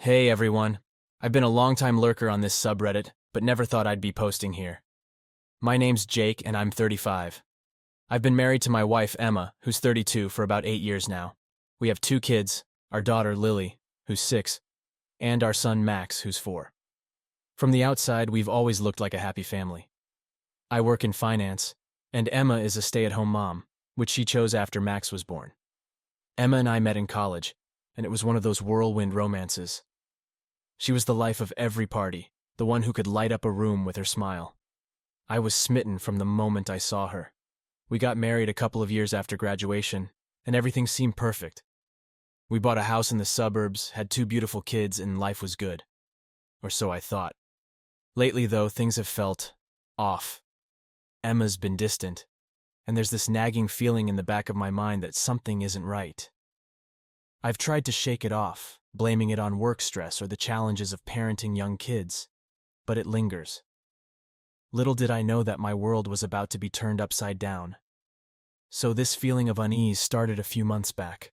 Hey everyone. I've been a long-time lurker on this subreddit, but never thought I'd be posting here. My name's Jake and I'm 35. I've been married to my wife Emma, who's 32, for about 8 years now. We have 2 kids, our daughter Lily, who's 6, and our son Max, who's 4. From the outside, we've always looked like a happy family. I work in finance, and Emma is a stay-at-home mom, which she chose after Max was born. Emma and I met in college, and it was one of those whirlwind romances. She was the life of every party, the one who could light up a room with her smile. I was smitten from the moment I saw her. We got married a couple of years after graduation, and everything seemed perfect. We bought a house in the suburbs, had 2 beautiful kids, and life was good. Or so I thought. Lately, though, things have felt off. Emma's been distant, and there's this nagging feeling in the back of my mind that something isn't right. I've tried to shake it off, blaming it on work stress or the challenges of parenting young kids, but it lingers. Little did I know that my world was about to be turned upside down. So this feeling of unease started a few months back.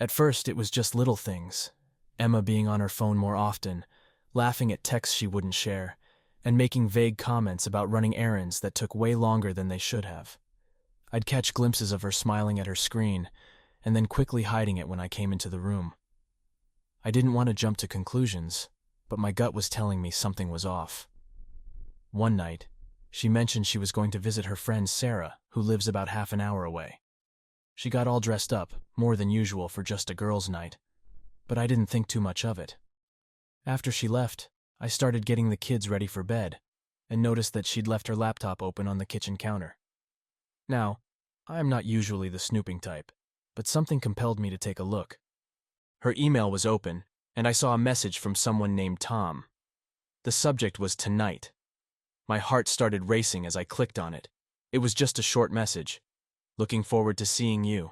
At first, it was just little things. Emma being on her phone more often, laughing at texts she wouldn't share, and making vague comments about running errands that took way longer than they should have. I'd catch glimpses of her smiling at her screen, and then quickly hiding it when I came into the room. I didn't want to jump to conclusions, but my gut was telling me something was off. One night, she mentioned she was going to visit her friend Sarah, who lives about half an hour away. She got all dressed up, more than usual for just a girls' night, but I didn't think too much of it. After she left, I started getting the kids ready for bed, and noticed that she'd left her laptop open on the kitchen counter. Now, I'm not usually the snooping type, but something compelled me to take a look. Her email was open, and I saw a message from someone named Tom. The subject was tonight. My heart started racing as I clicked on it. It was just a short message. Looking forward to seeing you.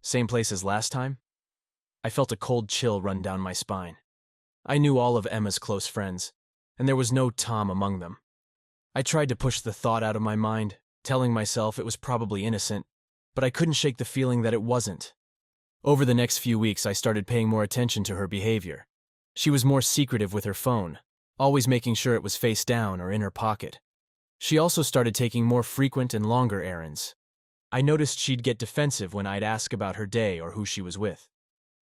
Same place as last time? I felt a cold chill run down my spine. I knew all of Emma's close friends, and there was no Tom among them. I tried to push the thought out of my mind, telling myself it was probably innocent, but I couldn't shake the feeling that it wasn't. Over the next few weeks, I started paying more attention to her behavior. She was more secretive with her phone, always making sure it was face down or in her pocket. She also started taking more frequent and longer errands. I noticed she'd get defensive when I'd ask about her day or who she was with.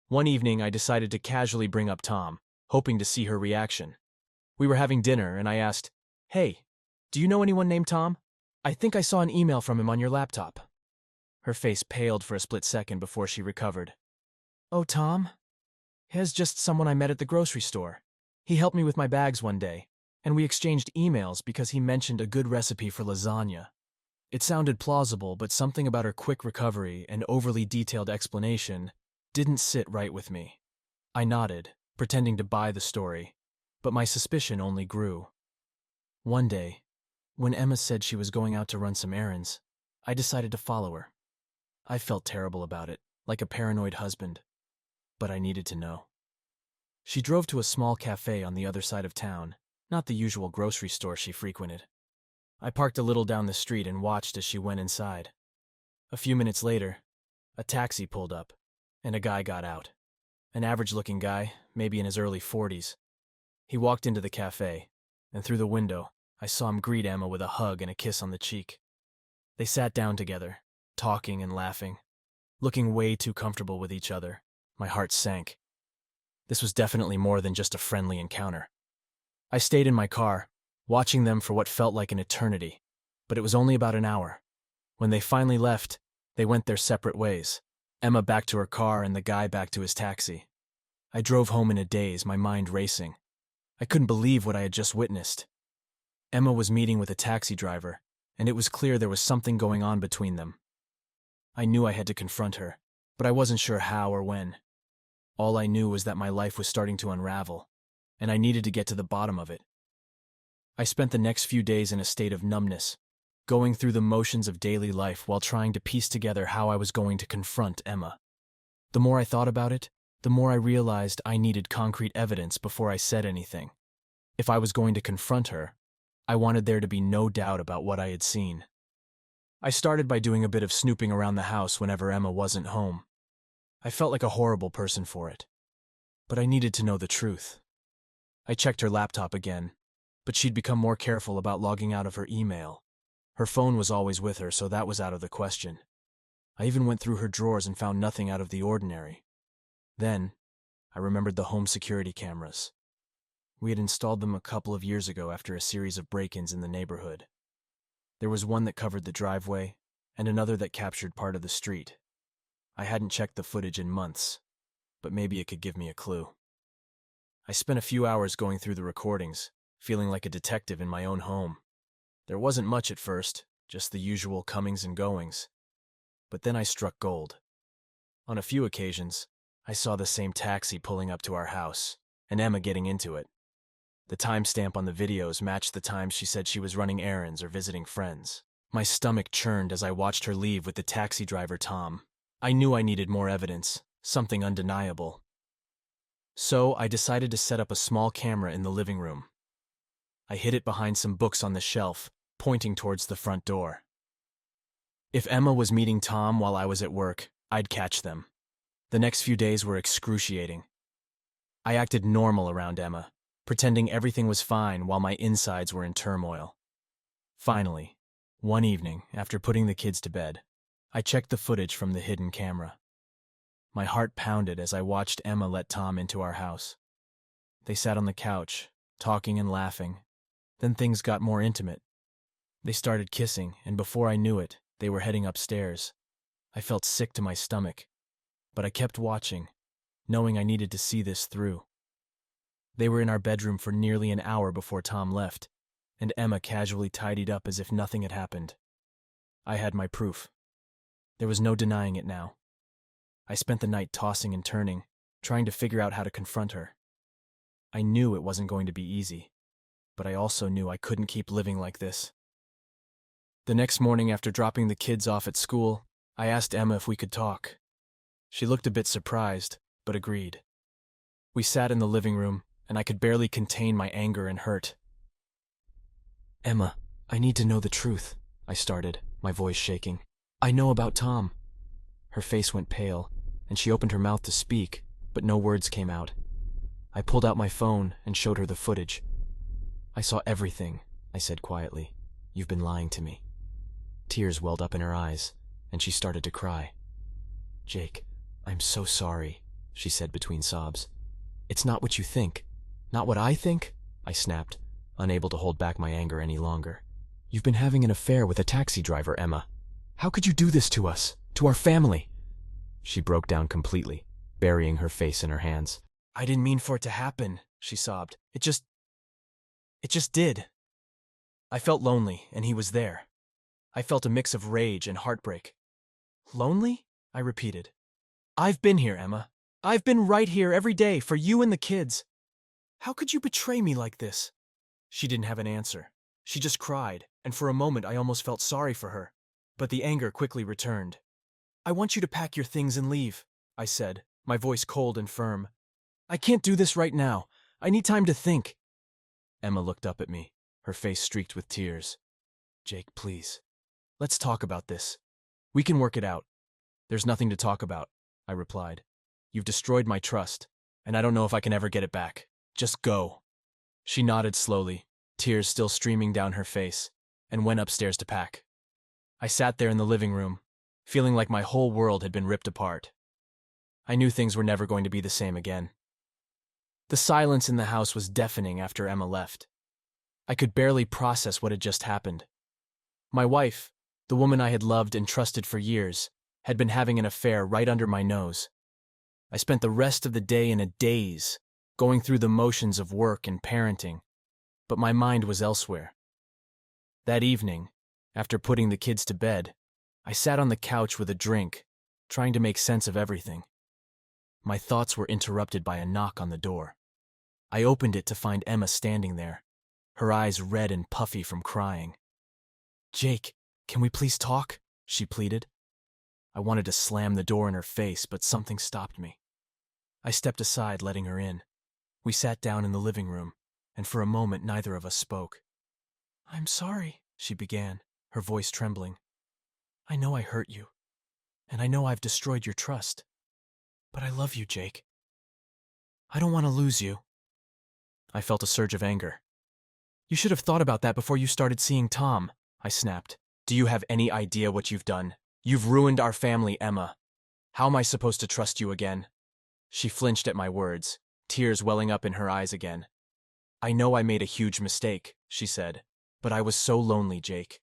One evening, I decided to casually bring up Tom, hoping to see her reaction. We were having dinner, and I asked, "Hey, do you know anyone named Tom? I think I saw an email from him on your laptop." Her face paled for a split second before she recovered. "Oh, Tom? He's just someone I met at the grocery store. He helped me with my bags one day, and we exchanged emails because he mentioned a good recipe for lasagna." It sounded plausible, but something about her quick recovery and overly detailed explanation didn't sit right with me. I nodded, pretending to buy the story, but my suspicion only grew. One day, when Emma said she was going out to run some errands, I decided to follow her. I felt terrible about it, like a paranoid husband, but I needed to know. She drove to a small cafe on the other side of town, not the usual grocery store she frequented. I parked a little down the street and watched as she went inside. A few minutes later, a taxi pulled up, and a guy got out. An average-looking guy, maybe in his early 40s. He walked into the cafe, and through the window, I saw him greet Emma with a hug and a kiss on the cheek. They sat down together, talking and laughing, looking way too comfortable with each other. My heart sank. This was definitely more than just a friendly encounter. I stayed in my car, watching them for what felt like an eternity, but it was only about an hour. When they finally left, they went their separate ways, Emma back to her car and the guy back to his taxi. I drove home in a daze, my mind racing. I couldn't believe what I had just witnessed. Emma was meeting with a taxi driver, and it was clear there was something going on between them. I knew I had to confront her, but I wasn't sure how or when. All I knew was that my life was starting to unravel, and I needed to get to the bottom of it. I spent the next few days in a state of numbness, going through the motions of daily life while trying to piece together how I was going to confront Emma. The more I thought about it, the more I realized I needed concrete evidence before I said anything. If I was going to confront her, I wanted there to be no doubt about what I had seen. I started by doing a bit of snooping around the house whenever Emma wasn't home. I felt like a horrible person for it. but I needed to know the truth. I checked her laptop again, but she'd become more careful about logging out of her email. Her phone was always with her, so that was out of the question. I even went through her drawers and found nothing out of the ordinary. Then, I remembered the home security cameras. We had installed them a couple of years ago after a series of break-ins in the neighborhood. There was one that covered the driveway, and another that captured part of the street. I hadn't checked the footage in months, but maybe it could give me a clue. I spent a few hours going through the recordings, feeling like a detective in my own home. There wasn't much at first, just the usual comings and goings. But then I struck gold. On a few occasions, I saw the same taxi pulling up to our house, and Emma getting into it. The timestamp on the videos matched the times she said she was running errands or visiting friends. My stomach churned as I watched her leave with the taxi driver Tom. I knew I needed more evidence, something undeniable. So I decided to set up a small camera in the living room. I hid it behind some books on the shelf, pointing towards the front door. If Emma was meeting Tom while I was at work, I'd catch them. The next few days were excruciating. I acted normal around Emma, pretending everything was fine while my insides were in turmoil. Finally, one evening, after putting the kids to bed, I checked the footage from the hidden camera. My heart pounded as I watched Emma let Tom into our house. They sat on the couch, talking and laughing. Then things got more intimate. They started kissing, and before I knew it, they were heading upstairs. I felt sick to my stomach, but I kept watching, knowing I needed to see this through. They were in our bedroom for nearly an hour before Tom left, and Emma casually tidied up as if nothing had happened. I had my proof. There was no denying it now. I spent the night tossing and turning, trying to figure out how to confront her. I knew it wasn't going to be easy, but I also knew I couldn't keep living like this. The next morning after dropping the kids off at school, I asked Emma if we could talk. She looked a bit surprised, but agreed. We sat in the living room, and I could barely contain my anger and hurt. "Emma, I need to know the truth," I started, my voice shaking. "I know about Tom." Her face went pale, and she opened her mouth to speak, but no words came out. I pulled out my phone and showed her the footage. "I saw everything," I said quietly. "You've been lying to me." Tears welled up in her eyes, and she started to cry. "Jake, I'm so sorry," she said between sobs. "It's not what you think." "Not what I think?" I snapped, unable to hold back my anger any longer. "You've been having an affair with a taxi driver, Emma. How could you do this to us, to our family?" She broke down completely, burying her face in her hands. "I didn't mean for it to happen," she sobbed. It just did." I felt lonely, and he was there. I felt a mix of rage and heartbreak. "Lonely?" I repeated. "I've been here, Emma. I've been right here every day for you and the kids. How could you betray me like this?" She didn't have an answer. She just cried, and for a moment I almost felt sorry for her. But the anger quickly returned. "I want you to pack your things and leave," I said, my voice cold and firm. "I can't do this right now. I need time to think." Emma looked up at me, her face streaked with tears. "Jake, please. Let's talk about this. We can work it out." "There's nothing to talk about," I replied. "You've destroyed my trust, and I don't know if I can ever get it back. Just go." She nodded slowly, tears still streaming down her face, and went upstairs to pack. I sat there in the living room, feeling like my whole world had been ripped apart. I knew things were never going to be the same again. The silence in the house was deafening after Emma left. I could barely process what had just happened. My wife, the woman I had loved and trusted for years, had been having an affair right under my nose. I spent the rest of the day in a daze, going through the motions of work and parenting, but my mind was elsewhere. That evening, after putting the kids to bed, I sat on the couch with a drink, trying to make sense of everything. My thoughts were interrupted by a knock on the door. I opened it to find Emma standing there, her eyes red and puffy from crying. "Jake, can we please talk?" she pleaded. I wanted to slam the door in her face, but something stopped me. I stepped aside, letting her in. We sat down in the living room, and for a moment neither of us spoke. "I'm sorry," she began, her voice trembling. "I know I hurt you, and I know I've destroyed your trust. But I love you, Jake." I don't want to lose you. I felt a surge of anger. You should have thought about that before you started seeing Tom, I snapped. Do you have any idea what you've done? You've ruined our family, Emma. How am I supposed to trust you again? She flinched at my words, tears welling up in her eyes again. I know I made a huge mistake, she said, but I was so lonely, Jake.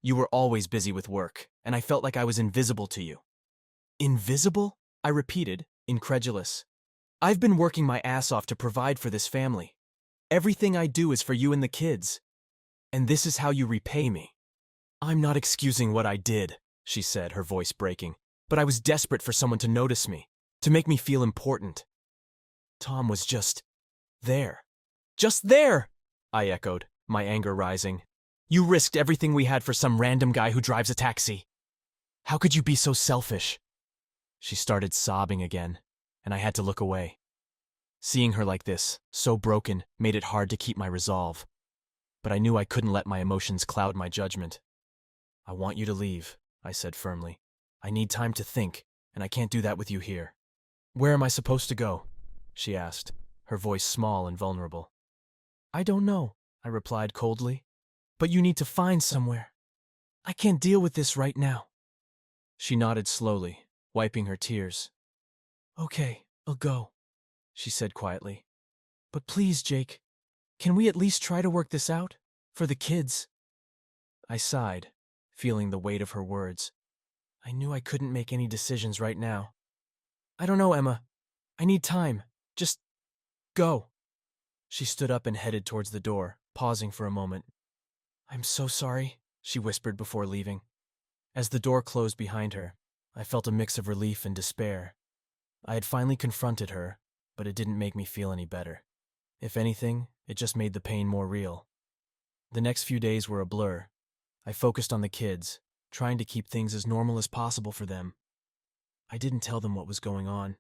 You were always busy with work, and I felt like I was invisible to you. Invisible? I repeated, incredulous. I've been working my ass off to provide for this family. Everything I do is for you and the kids. And this is how you repay me. I'm not excusing what I did, she said, her voice breaking, but I was desperate for someone to notice me, to make me feel important. Tom was just there. Just there, I echoed, my anger rising. You risked everything we had for some random guy who drives a taxi. How could you be so selfish? She started sobbing again, and I had to look away. Seeing her like this, so broken, made it hard to keep my resolve. But I knew I couldn't let my emotions cloud my judgment. I want you to leave, I said firmly. I need time to think, and I can't do that with you here. Where am I supposed to go? She asked, her voice small and vulnerable. I don't know, I replied coldly. But you need to find somewhere. I can't deal with this right now. She nodded slowly, wiping her tears. Okay, I'll go, she said quietly. But please, Jake, can we at least try to work this out? For the kids? I sighed, feeling the weight of her words. I knew I couldn't make any decisions right now. I don't know, Emma. I need time. Just go. She stood up and headed towards the door, pausing for a moment. I'm so sorry, she whispered before leaving. As the door closed behind her, I felt a mix of relief and despair. I had finally confronted her, but it didn't make me feel any better. If anything, it just made the pain more real. The next few days were a blur. I focused on the kids, trying to keep things as normal as possible for them. I didn't tell them what was going on,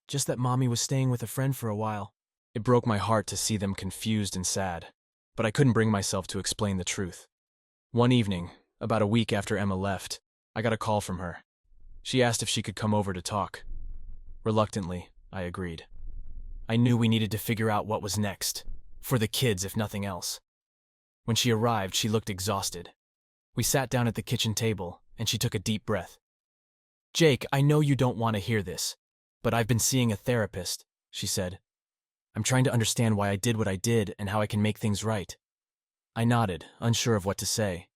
just that Mommy was staying with a friend for a while. It broke my heart to see them confused and sad, but I couldn't bring myself to explain the truth. One evening, about a week after Emma left, I got a call from her. She asked if she could come over to talk. Reluctantly, I agreed. I knew we needed to figure out what was next, for the kids if nothing else. When she arrived, she looked exhausted. We sat down at the kitchen table, and she took a deep breath. Jake, I know you don't want to hear this, but I've been seeing a therapist, she said. I'm trying to understand why I did what I did and how I can make things right. I nodded, unsure of what to say.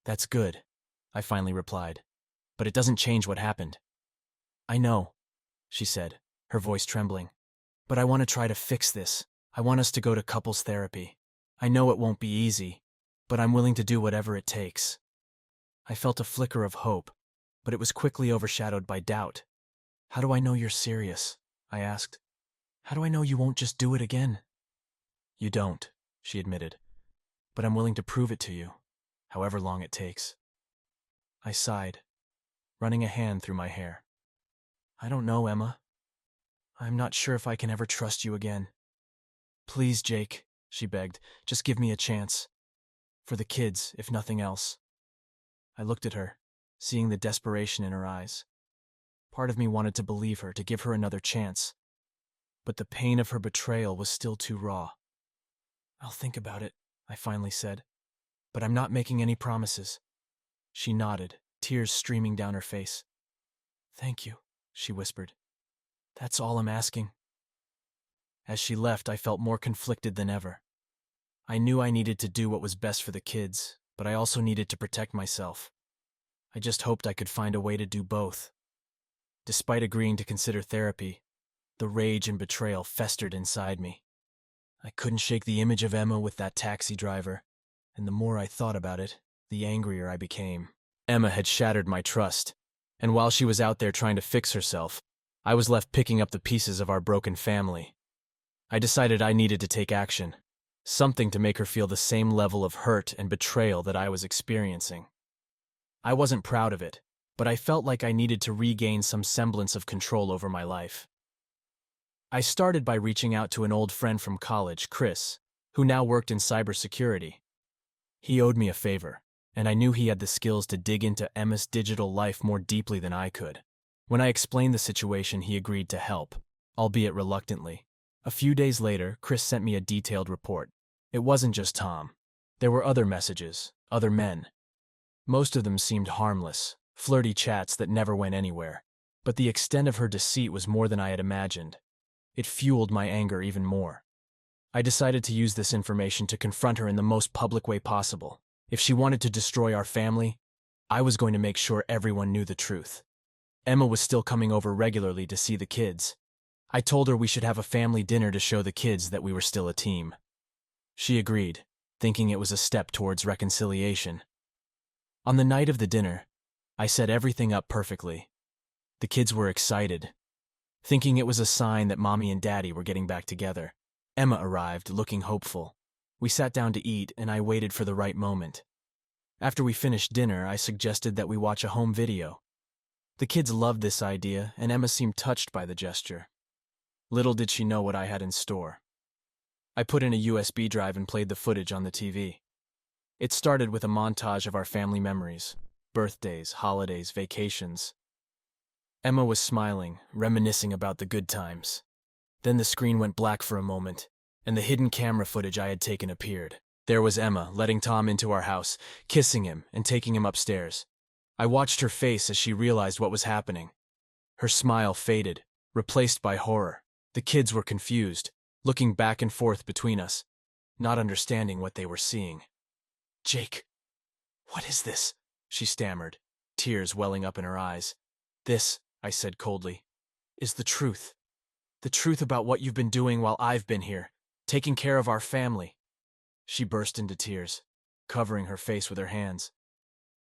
That's good, I finally replied. But it doesn't change what happened. I know, she said, her voice trembling. But I want to try to fix this. I want us to go to couples therapy. I know it won't be easy, but I'm willing to do whatever it takes. I felt a flicker of hope, but it was quickly overshadowed by doubt. How do I know you're serious? I asked. How do I know you won't just do it again? You don't, she admitted. But I'm willing to prove it to you, however long it takes. I sighed, running a hand through my hair. I don't know, Emma. I'm not sure if I can ever trust you again. Please, Jake, she begged, just give me a chance. For the kids, if nothing else. I looked at her, seeing the desperation in her eyes. Part of me wanted to believe her, to give her another chance. But the pain of her betrayal was still too raw. I'll think about it, I finally said. But I'm not making any promises. She nodded, tears streaming down her face. Thank you, she whispered. That's all I'm asking. As she left, I felt more conflicted than ever. I knew I needed to do what was best for the kids, but I also needed to protect myself. I just hoped I could find a way to do both. Despite agreeing to consider therapy, the rage and betrayal festered inside me. I couldn't shake the image of Emma with that taxi driver, and the more I thought about it, the angrier I became. Emma had shattered my trust, and while she was out there trying to fix herself, I was left picking up the pieces of our broken family. I decided I needed to take action, something to make her feel the same level of hurt and betrayal that I was experiencing. I wasn't proud of it, but I felt like I needed to regain some semblance of control over my life. I started by reaching out to an old friend from college, Chris, who now worked in cybersecurity. He owed me a favor, and I knew he had the skills to dig into Emma's digital life more deeply than I could. When I explained the situation, he agreed to help, albeit reluctantly. A few days later, Chris sent me a detailed report. It wasn't just Tom. There were other messages, other men. Most of them seemed harmless, flirty chats that never went anywhere. But the extent of her deceit was more than I had imagined. It fueled my anger even more. I decided to use this information to confront her in the most public way possible. If she wanted to destroy our family, I was going to make sure everyone knew the truth. Emma was still coming over regularly to see the kids. I told her we should have a family dinner to show the kids that we were still a team. She agreed, thinking it was a step towards reconciliation. On the night of the dinner, I set everything up perfectly. The kids were excited, thinking it was a sign that Mommy and Daddy were getting back together. Emma arrived, looking hopeful. We sat down to eat, and I waited for the right moment. After we finished dinner, I suggested that we watch a home video. The kids loved this idea, and Emma seemed touched by the gesture. Little did she know what I had in store. I put in a USB drive and played the footage on the TV. It started with a montage of our family memories, birthdays, holidays, vacations. Emma was smiling, reminiscing about the good times. Then the screen went black for a moment, and the hidden camera footage I had taken appeared. There was Emma, letting Tom into our house, kissing him and taking him upstairs. I watched her face as she realized what was happening. Her smile faded, replaced by horror. The kids were confused, looking back and forth between us, not understanding what they were seeing. "Jake, what is this?" she stammered, tears welling up in her eyes. "This," I said coldly, "is the truth. The truth about what you've been doing while I've been here, taking care of our family." She burst into tears, covering her face with her hands.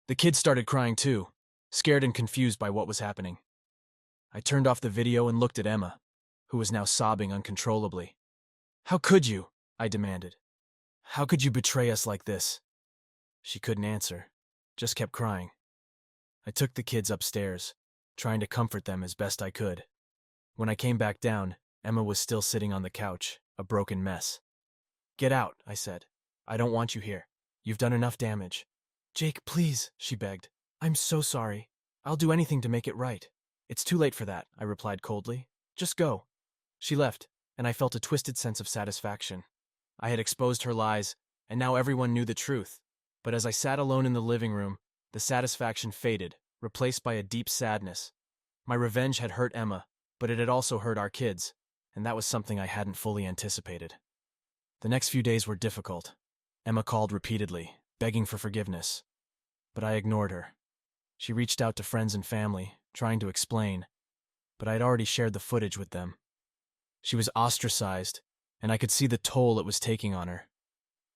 The kids started crying too, scared and confused by what was happening. I turned off the video and looked at Emma, who was now sobbing uncontrollably. "How could you?" I demanded. "How could you betray us like this?" She couldn't answer, just kept crying. I took the kids upstairs, trying to comfort them as best I could. When I came back down, Emma was still sitting on the couch, a broken mess. "Get out," I said. "I don't want you here. You've done enough damage." "Jake, please," she begged. "I'm so sorry. I'll do anything to make it right." "It's too late for that," I replied coldly. "Just go." She left, and I felt a twisted sense of satisfaction. I had exposed her lies, and now everyone knew the truth. But as I sat alone in the living room, the satisfaction faded, replaced by a deep sadness. My revenge had hurt Emma, but it had also hurt our kids, and that was something I hadn't fully anticipated. The next few days were difficult. Emma called repeatedly, begging for forgiveness. But I ignored her. She reached out to friends and family, trying to explain, but I had already shared the footage with them. She was ostracized, and I could see the toll it was taking on her.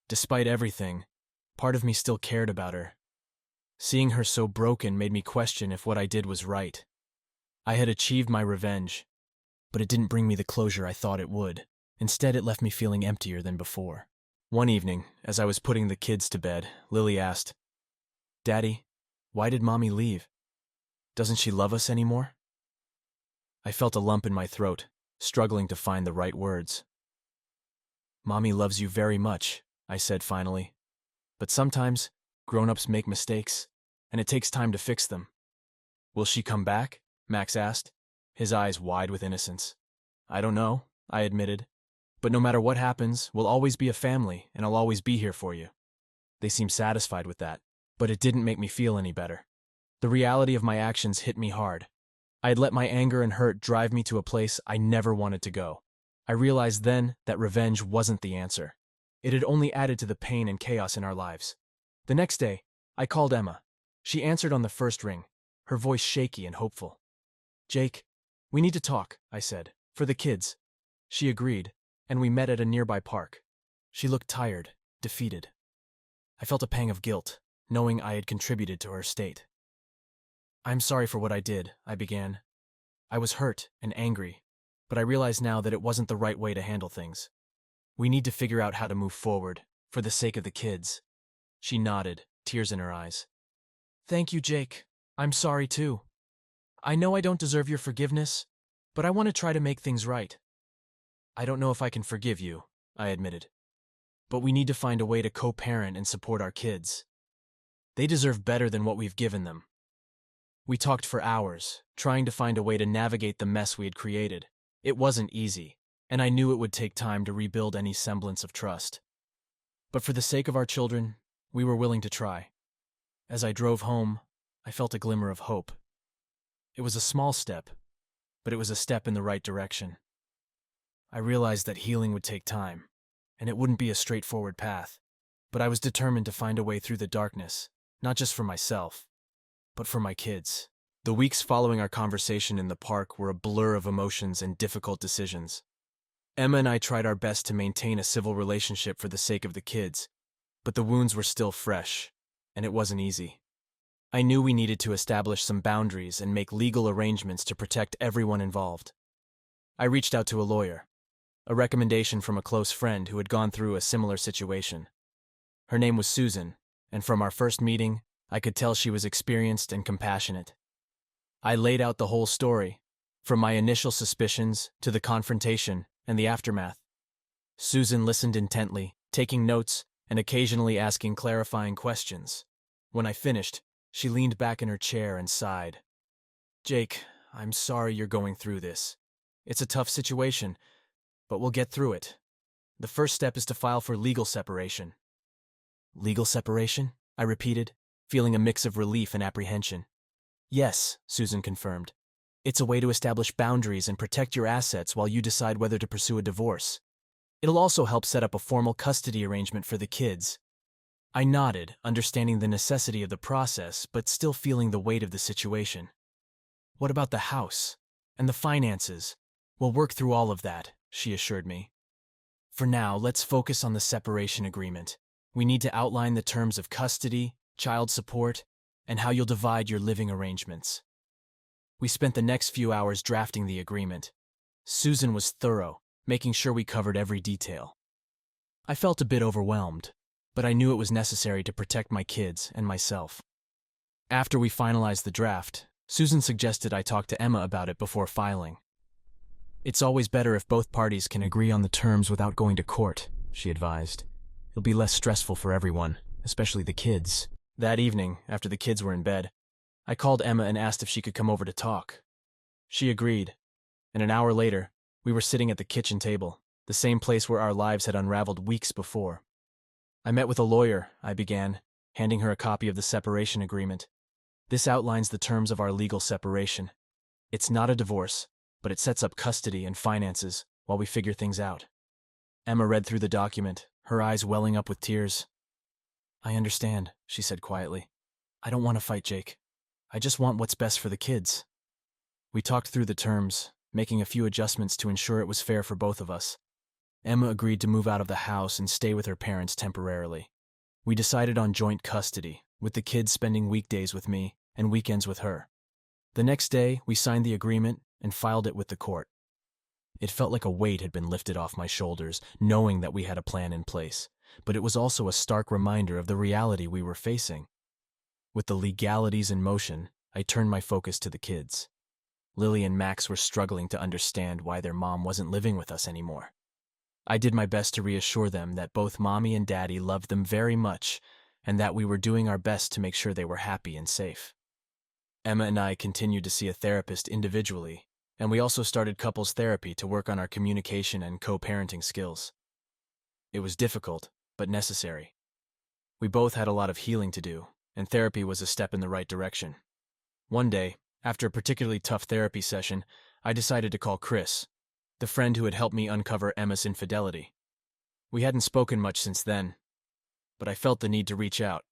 Despite everything, part of me still cared about her. Seeing her so broken made me question if what I did was right. I had achieved my revenge, but it didn't bring me the closure I thought it would. Instead, it left me feeling emptier than before. One evening, as I was putting the kids to bed, Lily asked, "Daddy, why did Mommy leave? Doesn't she love us anymore?" I felt a lump in my throat, struggling to find the right words. "Mommy loves you very much," I said finally. "But sometimes, grown-ups make mistakes, and it takes time to fix them." "Will she come back?" Max asked, his eyes wide with innocence. "I don't know," I admitted. "But no matter what happens, we'll always be a family, and I'll always be here for you." They seemed satisfied with that, but it didn't make me feel any better. The reality of my actions hit me hard. I had let my anger and hurt drive me to a place I never wanted to go. I realized then that revenge wasn't the answer. It had only added to the pain and chaos in our lives. The next day, I called Emma. She answered on the first ring, her voice shaky and hopeful. "Jake, we need to talk," I said, "for the kids." She agreed, and we met at a nearby park. She looked tired, defeated. I felt a pang of guilt, knowing I had contributed to her state. "I'm sorry for what I did," I began. I was hurt and angry, but I realize now that it wasn't the right way to handle things. We need to figure out how to move forward, for the sake of the kids. She nodded, tears in her eyes. "Thank you, Jake. I'm sorry too. I know I don't deserve your forgiveness, but I want to try to make things right." "I don't know if I can forgive you," I admitted. "But we need to find a way to co-parent and support our kids. They deserve better than what we've given them." We talked for hours, trying to find a way to navigate the mess we had created. It wasn't easy. and I knew it would take time to rebuild any semblance of trust. But for the sake of our children, we were willing to try. As I drove home, I felt a glimmer of hope. It was a small step, but it was a step in the right direction. I realized that healing would take time, and it wouldn't be a straightforward path, but I was determined to find a way through the darkness, not just for myself, but for my kids. The weeks following our conversation in the park were a blur of emotions and difficult decisions. Emma and I tried our best to maintain a civil relationship for the sake of the kids, but the wounds were still fresh, and it wasn't easy. I knew we needed to establish some boundaries and make legal arrangements to protect everyone involved. I reached out to a lawyer, a recommendation from a close friend who had gone through a similar situation. Her name was Susan, and from our first meeting, I could tell she was experienced and compassionate. I laid out the whole story, from my initial suspicions to the confrontation and the aftermath. Susan listened intently, taking notes and occasionally asking clarifying questions. When I finished, she leaned back in her chair and sighed. "Jake, I'm sorry you're going through this. It's a tough situation, but we'll get through it. The first step is to file for legal separation." "Legal separation?" I repeated, feeling a mix of relief and apprehension. "Yes," Susan confirmed. "It's a way to establish boundaries and protect your assets while you decide whether to pursue a divorce. It'll also help set up a formal custody arrangement for the kids." I nodded, understanding the necessity of the process, but still feeling the weight of the situation. "What about the house? And the finances? We'll work through all of that," she assured me. "For now, let's focus on the separation agreement. We need to outline the terms of custody, child support, and how you'll divide your living arrangements." We spent the next few hours drafting the agreement. Susan was thorough, making sure we covered every detail. I felt a bit overwhelmed, but I knew it was necessary to protect my kids and myself. After we finalized the draft, Susan suggested I talk to Emma about it before filing. "It's always better if both parties can agree on the terms without going to court," she advised. "It'll be less stressful for everyone, especially the kids." That evening, after the kids were in bed, I called Emma and asked if she could come over to talk. She agreed, and an hour later, we were sitting at the kitchen table, the same place where our lives had unraveled weeks before. "I met with a lawyer," I began, handing her a copy of the separation agreement. "This outlines the terms of our legal separation. It's not a divorce, but it sets up custody and finances while we figure things out." Emma read through the document, her eyes welling up with tears. "I understand," she said quietly. "I don't want to fight Jake. I just want what's best for the kids." We talked through the terms, making a few adjustments to ensure it was fair for both of us. Emma agreed to move out of the house and stay with her parents temporarily. We decided on joint custody, with the kids spending weekdays with me and weekends with her. The next day, we signed the agreement and filed it with the court. It felt like a weight had been lifted off my shoulders, knowing that we had a plan in place, but it was also a stark reminder of the reality we were facing. With the legalities in motion, I turned my focus to the kids. Lily and Max were struggling to understand why their mom wasn't living with us anymore. I did my best to reassure them that both Mommy and Daddy loved them very much and that we were doing our best to make sure they were happy and safe. Emma and I continued to see a therapist individually, and we also started couples therapy to work on our communication and co-parenting skills. It was difficult, but necessary. We both had a lot of healing to do, and therapy was a step in the right direction. One day, after a particularly tough therapy session, I decided to call Chris, the friend who had helped me uncover Emma's infidelity. We hadn't spoken much since then, but I felt the need to reach out.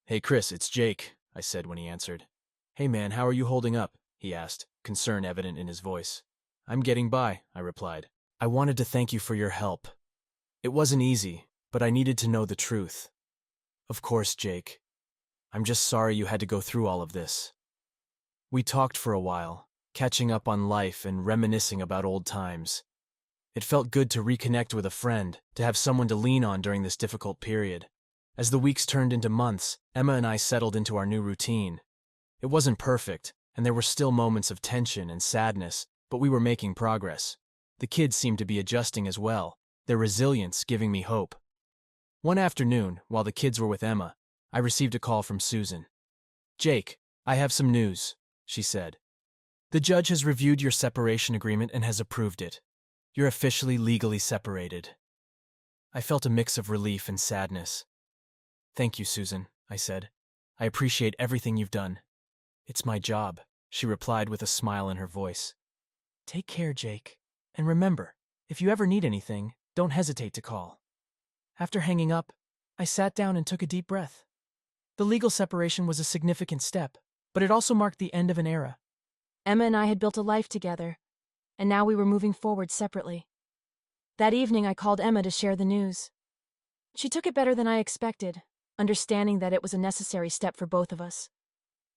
"Hey Chris, it's Jake," I said when he answered. "Hey man, how are you holding up?" he asked, concern evident in his voice. "I'm getting by," I replied. "I wanted to thank you for your help. It wasn't easy, but I needed to know the truth." "Of course, Jake. I'm just sorry you had to go through all of this." We talked for a while, catching up on life and reminiscing about old times. It felt good to reconnect with a friend, to have someone to lean on during this difficult period. As the weeks turned into months, Emma and I settled into our new routine. It wasn't perfect, and there were still moments of tension and sadness, but we were making progress. The kids seemed to be adjusting as well, their resilience giving me hope. One afternoon, while the kids were with Emma, I received a call from Susan. "Jake, I have some news," she said. "The judge has reviewed your separation agreement and has approved it. You're officially legally separated." I felt a mix of relief and sadness. "Thank you, Susan," I said. "I appreciate everything you've done." "It's my job," she replied with a smile in her voice. "Take care, Jake. And remember, if you ever need anything, don't hesitate to call." After hanging up, I sat down and took a deep breath. The legal separation was a significant step, but it also marked the end of an era. Emma and I had built a life together, and now we were moving forward separately. That evening, I called Emma to share the news. She took it better than I expected, understanding that it was a necessary step for both of us.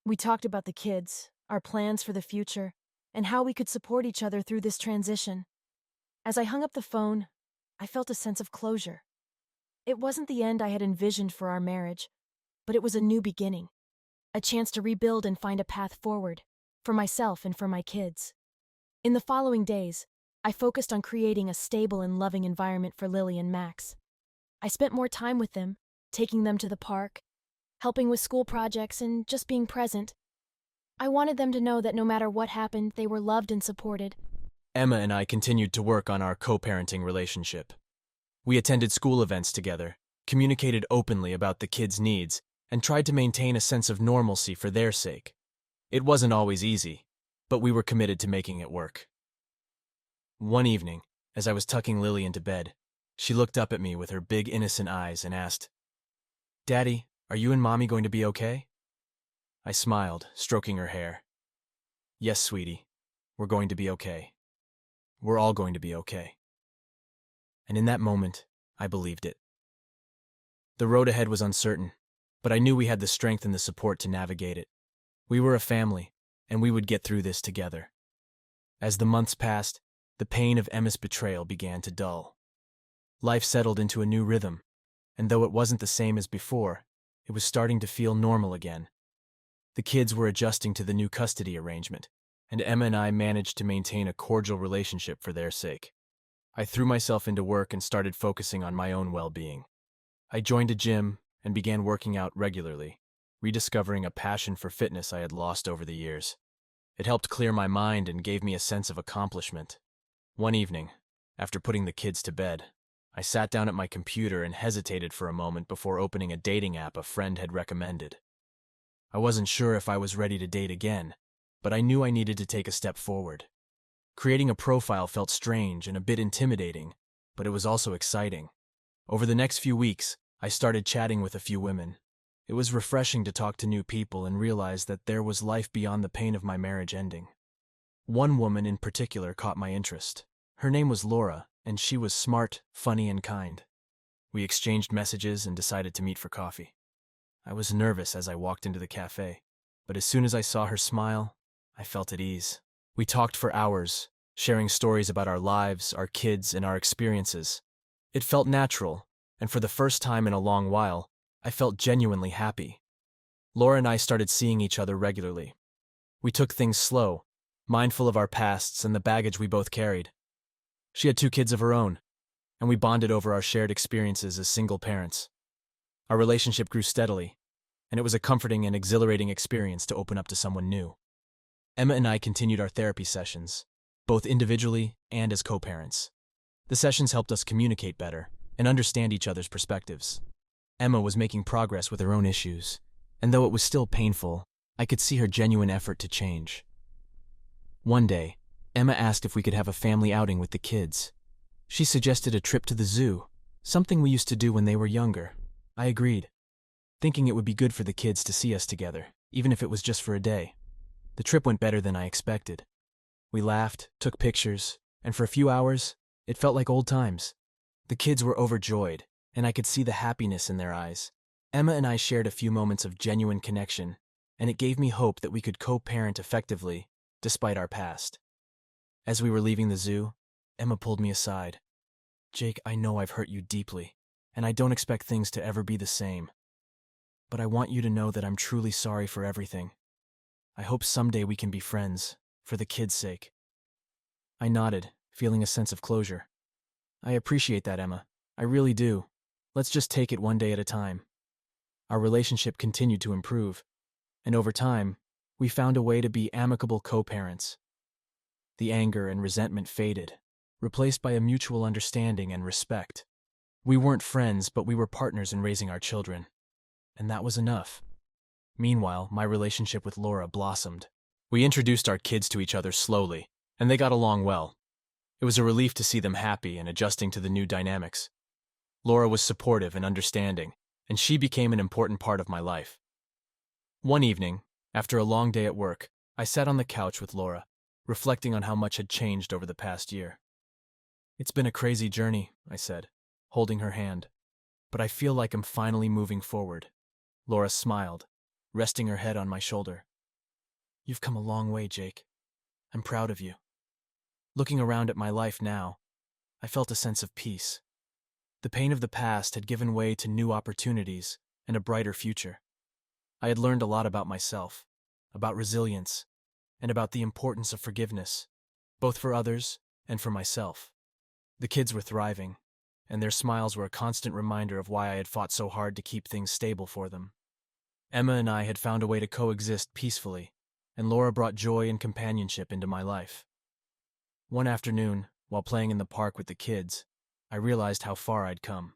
We talked about the kids, our plans for the future, and how we could support each other through this transition. As I hung up the phone, I felt a sense of closure. It wasn't the end I had envisioned for our marriage, but it was a new beginning, a chance to rebuild and find a path forward, for myself and for my kids. In the following days, I focused on creating a stable and loving environment for Lily and Max. I spent more time with them, taking them to the park, helping with school projects, and just being present. I wanted them to know that no matter what happened, they were loved and supported. Emma and I continued to work on our co-parenting relationship. We attended school events together, communicated openly about the kids' needs, and tried to maintain a sense of normalcy for their sake. It wasn't always easy, but we were committed to making it work. One evening, as I was tucking Lily into bed, she looked up at me with her big innocent eyes and asked, "Daddy, are you and Mommy going to be okay?" I smiled, stroking her hair. "Yes, sweetie, we're going to be okay. We're all going to be okay." And in that moment, I believed it. The road ahead was uncertain, but I knew we had the strength and the support to navigate it. We were a family, and we would get through this together. As the months passed, the pain of Emma's betrayal began to dull. Life settled into a new rhythm, and though it wasn't the same as before, it was starting to feel normal again. The kids were adjusting to the new custody arrangement, and Emma and I managed to maintain a cordial relationship for their sake. I threw myself into work and started focusing on my own well-being. I joined a gym and began working out regularly, rediscovering a passion for fitness I had lost over the years. It helped clear my mind and gave me a sense of accomplishment. One evening, after putting the kids to bed, I sat down at my computer and hesitated for a moment before opening a dating app a friend had recommended. I wasn't sure if I was ready to date again, but I knew I needed to take a step forward. Creating a profile felt strange and a bit intimidating, but it was also exciting. Over the next few weeks, I started chatting with a few women. It was refreshing to talk to new people and realize that there was life beyond the pain of my marriage ending. One woman in particular caught my interest. Her name was Laura, and she was smart, funny, and kind. We exchanged messages and decided to meet for coffee. I was nervous as I walked into the cafe, but as soon as I saw her smile, I felt at ease. We talked for hours, sharing stories about our lives, our kids, and our experiences. It felt natural, and for the first time in a long while, I felt genuinely happy. Laura and I started seeing each other regularly. We took things slow, mindful of our pasts and the baggage we both carried. She had 2 kids of her own, and we bonded over our shared experiences as single parents. Our relationship grew steadily, and it was a comforting and exhilarating experience to open up to someone new. Emma and I continued our therapy sessions, both individually and as co-parents. The sessions helped us communicate better and understand each other's perspectives. Emma was making progress with her own issues, and though it was still painful, I could see her genuine effort to change. One day, Emma asked if we could have a family outing with the kids. She suggested a trip to the zoo, something we used to do when they were younger. I agreed, thinking it would be good for the kids to see us together, even if it was just for a day. The trip went better than I expected. We laughed, took pictures, and for a few hours, it felt like old times. The kids were overjoyed, and I could see the happiness in their eyes. Emma and I shared a few moments of genuine connection, and it gave me hope that we could co-parent effectively, despite our past. As we were leaving the zoo, Emma pulled me aside. "Jake, I know I've hurt you deeply, and I don't expect things to ever be the same. But I want you to know that I'm truly sorry for everything. I hope someday we can be friends, for the kids' sake." I nodded, feeling a sense of closure. "I appreciate that, Emma. I really do. Let's just take it one day at a time." Our relationship continued to improve, and over time, we found a way to be amicable co-parents. The anger and resentment faded, replaced by a mutual understanding and respect. We weren't friends, but we were partners in raising our children. And that was enough. Meanwhile, my relationship with Laura blossomed. We introduced our kids to each other slowly, and they got along well. It was a relief to see them happy and adjusting to the new dynamics. Laura was supportive and understanding, and she became an important part of my life. One evening, after a long day at work, I sat on the couch with Laura, reflecting on how much had changed over the past year. "It's been a crazy journey," I said, holding her hand, "but I feel like I'm finally moving forward." Laura smiled, resting her head on my shoulder. "You've come a long way, Jake. I'm proud of you." Looking around at my life now, I felt a sense of peace. The pain of the past had given way to new opportunities and a brighter future. I had learned a lot about myself, about resilience, and about the importance of forgiveness, both for others and for myself. The kids were thriving, and their smiles were a constant reminder of why I had fought so hard to keep things stable for them. Emma and I had found a way to coexist peacefully, and Laura brought joy and companionship into my life. One afternoon, while playing in the park with the kids, I realized how far I'd come.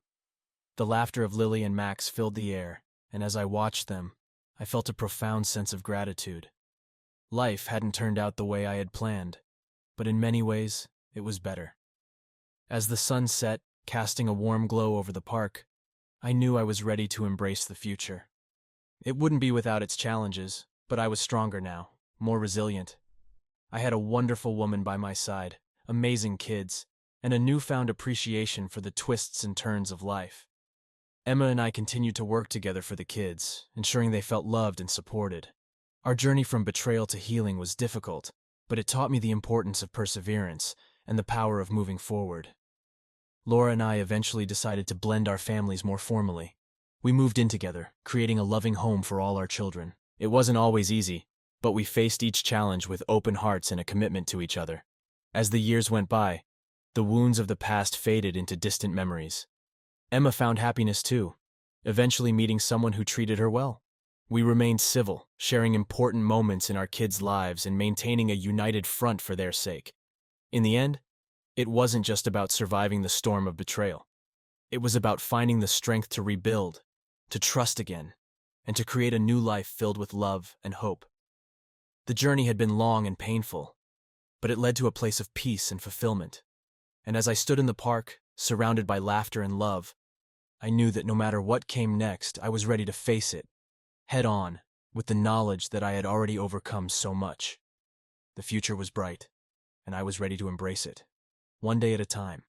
The laughter of Lily and Max filled the air, and as I watched them, I felt a profound sense of gratitude. Life hadn't turned out the way I had planned, but in many ways, it was better. As the sun set, casting a warm glow over the park, I knew I was ready to embrace the future. It wouldn't be without its challenges, but I was stronger now, more resilient. I had a wonderful woman by my side, amazing kids, and a newfound appreciation for the twists and turns of life. Emma and I continued to work together for the kids, ensuring they felt loved and supported. Our journey from betrayal to healing was difficult, but it taught me the importance of perseverance and the power of moving forward. Laura and I eventually decided to blend our families more formally. We moved in together, creating a loving home for all our children. It wasn't always easy, but we faced each challenge with open hearts and a commitment to each other. As the years went by, the wounds of the past faded into distant memories. Emma found happiness too, eventually meeting someone who treated her well. We remained civil, sharing important moments in our kids' lives and maintaining a united front for their sake. In the end, it wasn't just about surviving the storm of betrayal. It was about finding the strength to rebuild, to trust again, and to create a new life filled with love and hope. The journey had been long and painful, but it led to a place of peace and fulfillment. And as I stood in the park, surrounded by laughter and love, I knew that no matter what came next, I was ready to face it, head on, with the knowledge that I had already overcome so much. The future was bright, and I was ready to embrace it, one day at a time.